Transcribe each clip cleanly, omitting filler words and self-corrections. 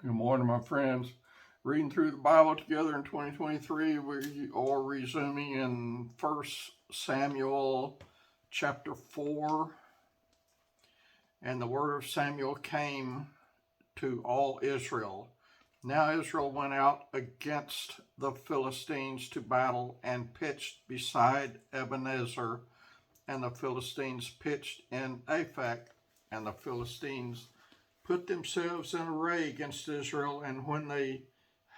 Good morning, my friends. Reading through the Bible together in 2023, we are resuming in 1 Samuel chapter 4. And the word of Samuel came to all Israel. Now Israel went out against the Philistines to battle and pitched beside Ebenezer, and the Philistines pitched in Aphek, and the Philistines put themselves in array against Israel, and when they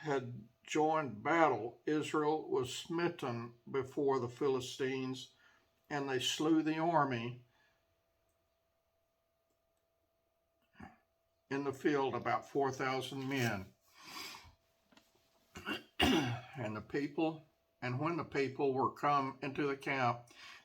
had joined battle, Israel was smitten before the Philistines, and they slew the army in the field, about 4,000 men. And when the people were come into the camp,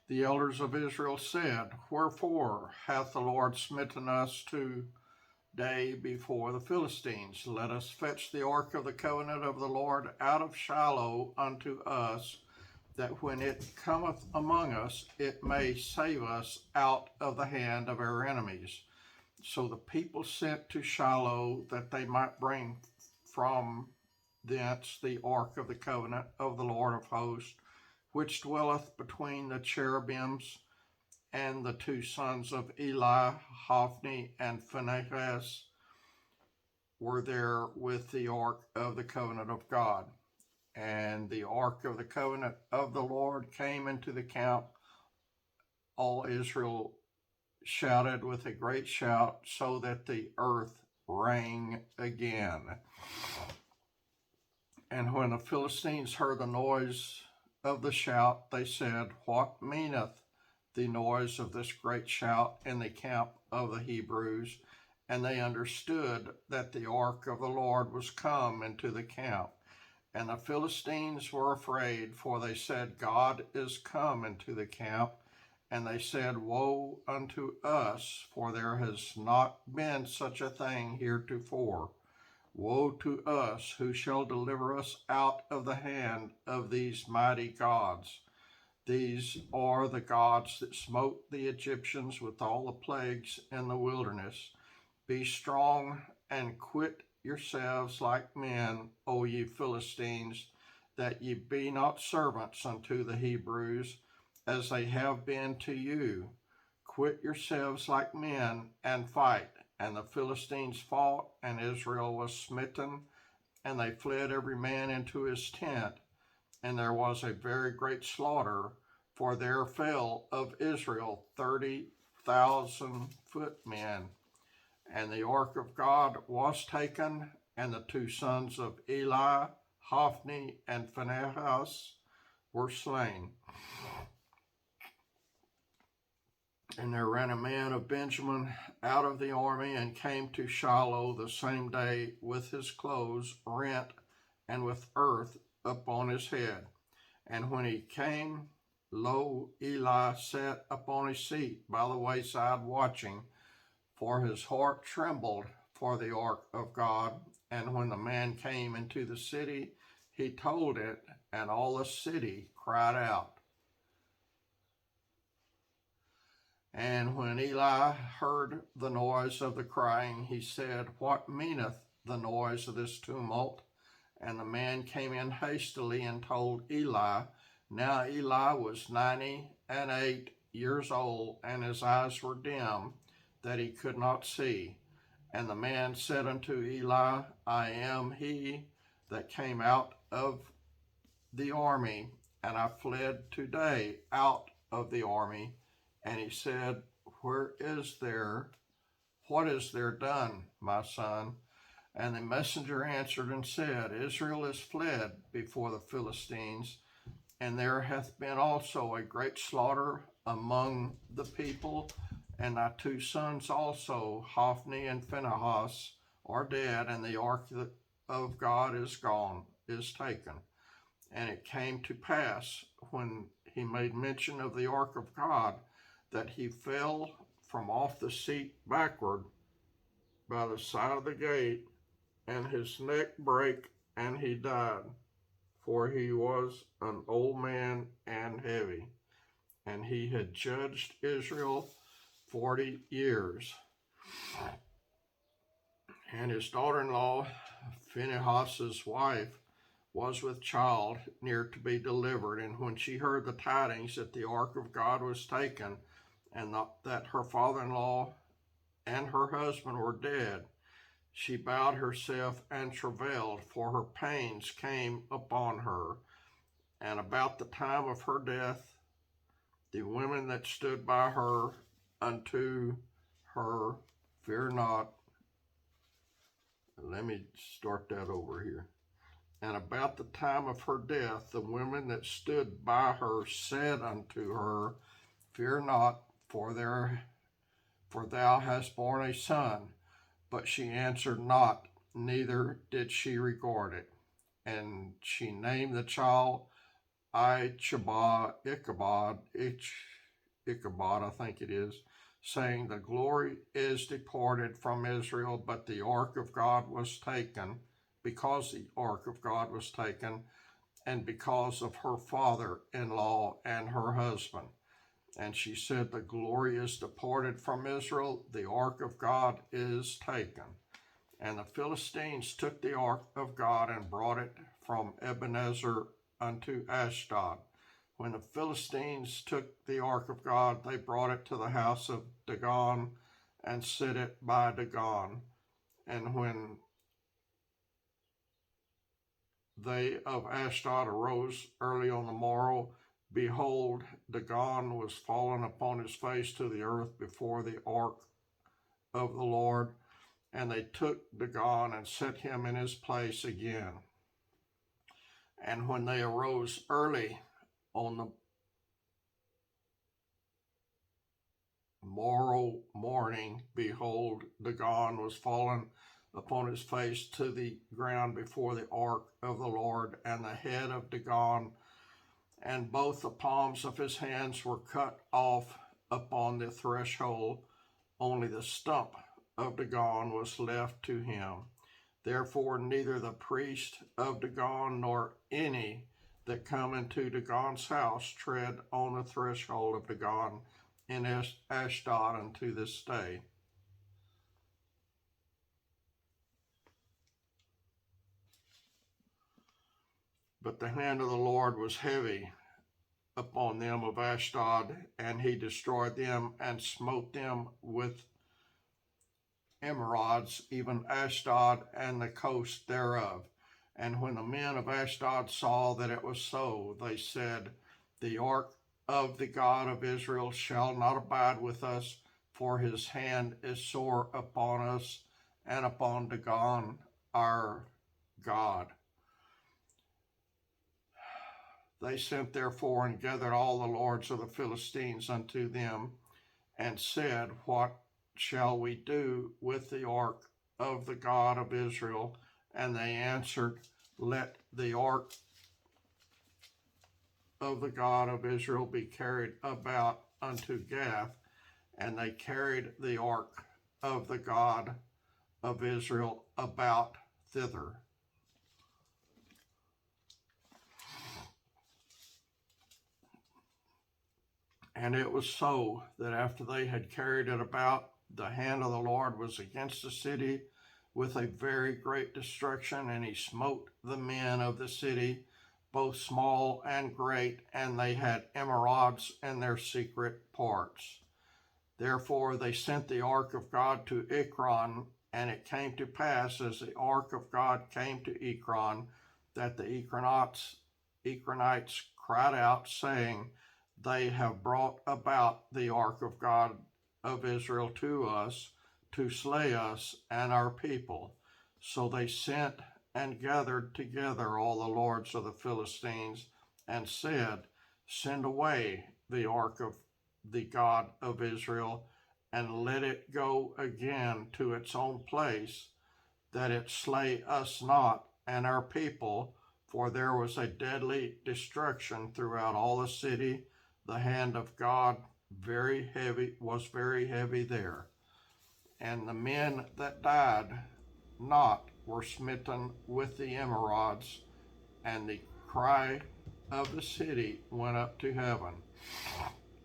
the elders of Israel said, Wherefore hath the Lord smitten us today before the Philistines? Let us fetch the ark of the covenant of the Lord out of Shiloh unto us, that when it cometh among us, it may save us out of the hand of our enemies. So the people sent to Shiloh, that they might bring from thence the ark of the covenant of the Lord of hosts, which dwelleth between the cherubims. And the two sons of Eli, Hophni and Phinehas, were there with the ark of the covenant of God. And the ark of the covenant of the Lord came into the camp. All Israel shouted with a great shout, so that the earth rang again. And when the Philistines heard the noise of the shout, they said, What meaneth the noise of this great shout in the camp of the Hebrews? And they understood that the ark of the Lord was come into the camp. And the Philistines were afraid, for they said, God is come into the camp. And they said, Woe unto us, for there has not been such a thing heretofore. Woe to us, who shall deliver us out of the hand of these mighty gods? These are the gods that smote the Egyptians with all the plagues in the wilderness. Be strong and quit yourselves like men, O ye Philistines, that ye be not servants unto the Hebrews, as they have been to you. Quit yourselves like men and fight. And the Philistines fought, and Israel was smitten, and they fled every man into his tent. And there was a very great slaughter, for there fell of Israel 30,000 footmen. And the ark of God was taken, and the two sons of Eli, Hophni and Phinehas, were slain. And there ran a man of Benjamin out of the army, and came to Shiloh the same day with his clothes rent, and with earth upon his head. And when he came, lo, Eli sat upon his seat by the wayside watching, for his heart trembled for the ark of God. And when the man came into the city, he told it, and all the city cried out. And when Eli heard the noise of the crying, he said, What meaneth the noise of this tumult? And the man came in hastily and told Eli. Now Eli was 98 years old, and his eyes were dim, that he could not see. And the man said unto Eli, I am he that came out of the army, and I fled today out of the army. And he said, What is there done, my son? And the messenger answered and said, Israel is fled before the Philistines, and there hath been also a great slaughter among the people, and thy two sons also, Hophni and Phinehas, are dead, and the ark of God is taken. And it came to pass, when he made mention of the ark of God, that he fell from off the seat backward by the side of the gate, and his neck brake, and he died, for he was an old man and heavy, and he had judged Israel 40 years. And his daughter-in-law Phinehas's wife was with child near to be delivered, and when she heard the tidings that the ark of God was taken, and that her father-in-law and her husband were dead, she bowed herself and travailed, for her pains came upon her. And about the time of her death, the women that stood by her unto her, fear not. Let me start that over here. And about the time of her death, the women that stood by her said unto her, fear not, for thou hast borne a son. But she answered not, neither did she regard it. And she named the child Ichabod, I think it is, saying, the glory is departed from Israel, but the ark of God was taken, because the ark of God was taken, and because of her father-in-law and her husband. And she said, the glory is departed from Israel, the ark of God is taken. And the Philistines took the ark of God and brought it from Ebenezer unto Ashdod. When the Philistines took the ark of God, they brought it to the house of Dagon and set it by Dagon. And when they of Ashdod arose early on the morrow, behold, Dagon was fallen upon his face to the earth before the ark of the Lord. And they took Dagon and set him in his place again. And when they arose early on the morning, behold, Dagon was fallen upon his face to the ground before the ark of the Lord, and the head of Dagon and both the palms of his hands were cut off upon the threshold. Only the stump of Dagon was left to him. Therefore neither the priest of Dagon nor any that come into Dagon's house tread on the threshold of Dagon in Ashdod unto this day. But the hand of the Lord was heavy upon them of Ashdod, and he destroyed them and smote them with emerods, even Ashdod and the coast thereof. And when the men of Ashdod saw that it was so, they said, the ark of the God of Israel shall not abide with us, for his hand is sore upon us and upon Dagon our God. They sent therefore and gathered all the lords of the Philistines unto them, and said, what shall we do with the ark of the God of Israel? And they answered, let the ark of the God of Israel be carried about unto Gath. And they carried the ark of the God of Israel about thither. And it was so that after they had carried it about, the hand of the Lord was against the city with a very great destruction, and he smote the men of the city, both small and great, and they had emerods in their secret parts. Therefore they sent the ark of God to Ekron, and it came to pass, as the ark of God came to Ekron, that the Ekronites cried out, saying, they have brought about the ark of God of Israel to us, to slay us and our people. So they sent and gathered together all the lords of the Philistines, and said, send away the ark of the God of Israel, and let it go again to its own place, that it slay us not and our people, for there was a deadly destruction throughout all the city. The hand of God was very heavy there. And the men that died not were smitten with the emerods, and the cry of the city went up to heaven.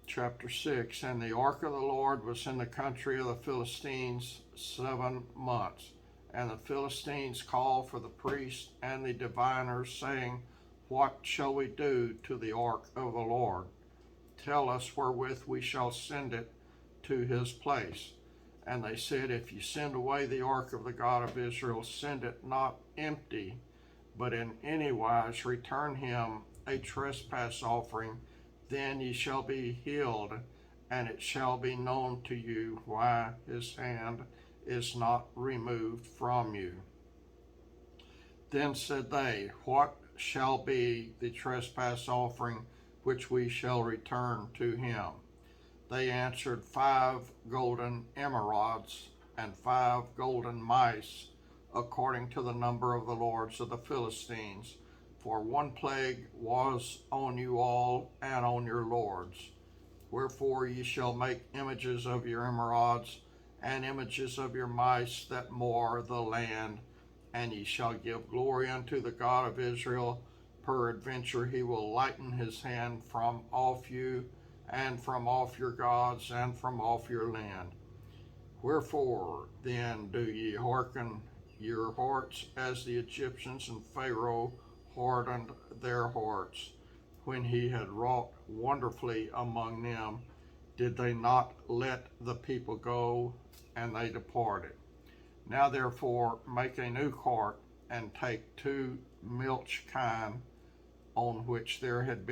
Chapter 6. And the ark of the Lord was in the country of the Philistines 7 months. And the Philistines called for the priests and the diviners, saying, What shall we do to the ark of the Lord? Tell us wherewith we shall send it to his place. And they said, If you send away the ark of the God of Israel, send it not empty, but in any wise return him a trespass offering, then ye shall be healed, and it shall be known to you why his hand is not removed from you. Then said they, What shall be the trespass offering which we shall return to him? They answered, 5 golden emerods and 5 golden mice, according to the number of the lords of the Philistines. For one plague was on you all and on your lords. Wherefore ye shall make images of your emerods and images of your mice that moor the land, and ye shall give glory unto the God of Israel. Peradventure he will lighten his hand from off you, and from off your gods, and from off your land. Wherefore then do ye hearken your hearts as the Egyptians and Pharaoh hardened their hearts, when he had wrought wonderfully among them? Did they not let the people go, and they departed? Now therefore make a new cart, and take 2 milch kine, on which there had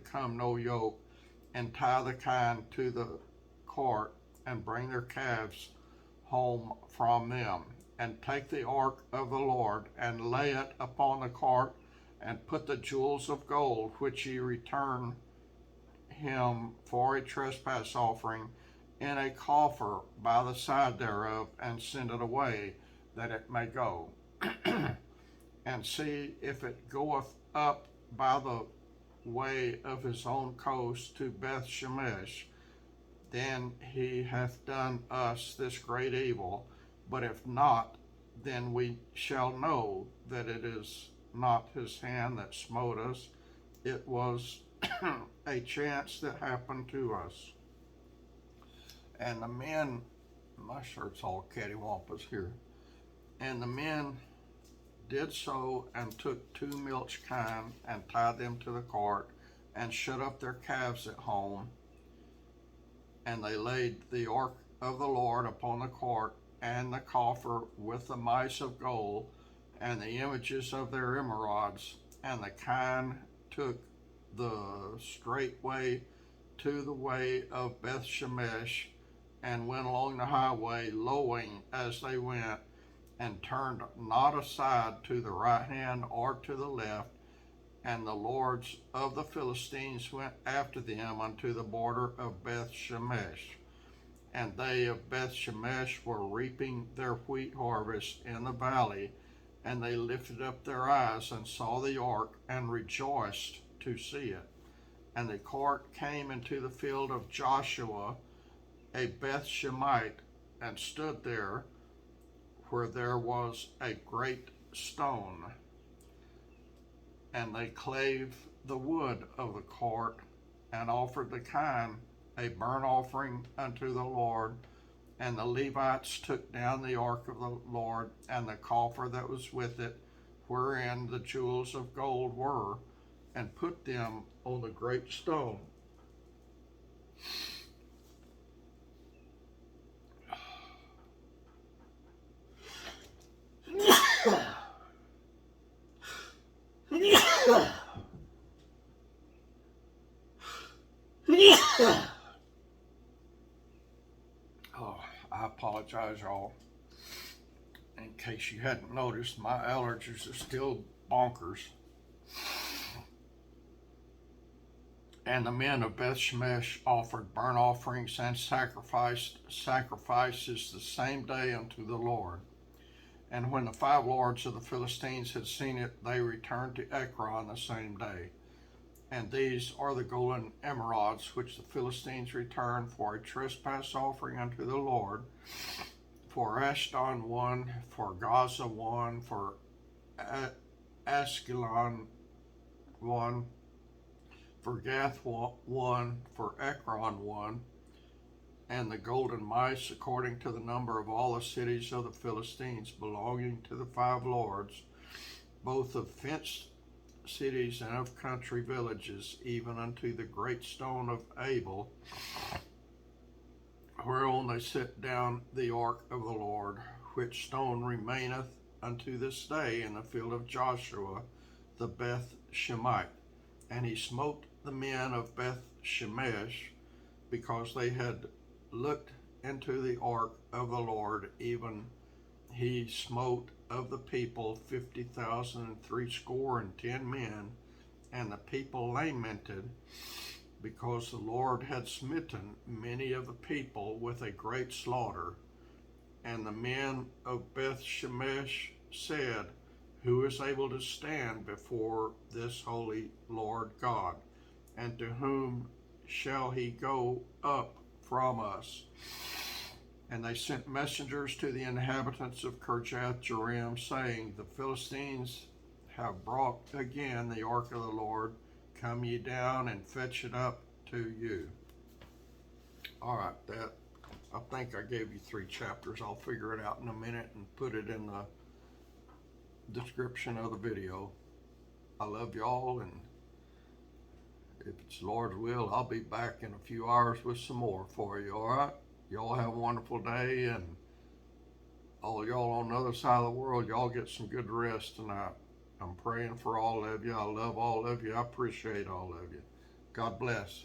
come no yoke, and tie the kine to the cart, and bring their calves home from them. And take the ark of the Lord, and lay it upon the cart, and put the jewels of gold, which ye return him for a trespass offering, in a coffer by the side thereof, and send it away, that it may go. And see if it goeth up by the way of his own coast to Beth Shemesh, then he hath done us this great evil. But if not, then we shall know that it is not his hand that smote us. It was a chance that happened to us. And the men, my shirt's all cattywampus here. And the men did so, and took 2 milch kine, and tied them to the cart, and shut up their calves at home. And they laid the ark of the Lord upon the cart, and the coffer with the mice of gold, and the images of their emerods. And the kine took the straight way to the way of Beth Shemesh, and went along the highway, lowing as they went, and turned not aside to the right hand or to the left. And the lords of the Philistines went after them unto the border of Beth Shemesh. And they of Beth Shemesh were reaping their wheat harvest in the valley, and they lifted up their eyes and saw the ark, and rejoiced to see it. And the cart came into the field of Joshua, a Beth Shemite, and stood there, where there was a great stone. And they clave the wood of the cart, and offered the kine a burnt offering unto the Lord. And the Levites took down the ark of the Lord, and the coffer that was with it, wherein the jewels of gold were, and put them on the great stone. Oh, I apologize, y'all. In case you hadn't noticed, my allergies are still bonkers. And the men of Beth Shemesh offered burnt offerings and sacrifices the same day unto the Lord. And when the 5 lords of the Philistines had seen it, they returned to Ekron the same day. And these are the golden emerods which the Philistines returned for a trespass offering unto the Lord. For Ashdod 1, for Gaza 1, for Askelon 1, for Gath 1, for Ekron 1, and the golden mice, according to the number of all the cities of the Philistines, belonging to the 5 lords, both of fenced cities and of country villages, even unto the great stone of Abel, whereon they set down the ark of the Lord, which stone remaineth unto this day in the field of Joshua the Beth Shemite. And he smote the men of Beth Shemesh, because they had looked into the ark of the Lord, even he smote of the people 50,060 men, and the people lamented, because the Lord had smitten many of the people with a great slaughter. And the men of Beth Shemesh said, Who is able to stand before this holy Lord God? And to whom shall he go up from us? And they sent messengers to the inhabitants of Kirjath Jearim, saying, The Philistines have brought again the ark of the Lord. Come ye down and fetch it up to you. All right, I think I gave you 3 chapters. I'll figure it out in a minute and put it in the description of the video. I love y'all, and if it's Lord's will, I'll be back in a few hours with some more for you, all right? Y'all have a wonderful day, and all y'all on the other side of the world, y'all get some good rest tonight. I'm praying for all of you. I love all of you. I appreciate all of you. God bless.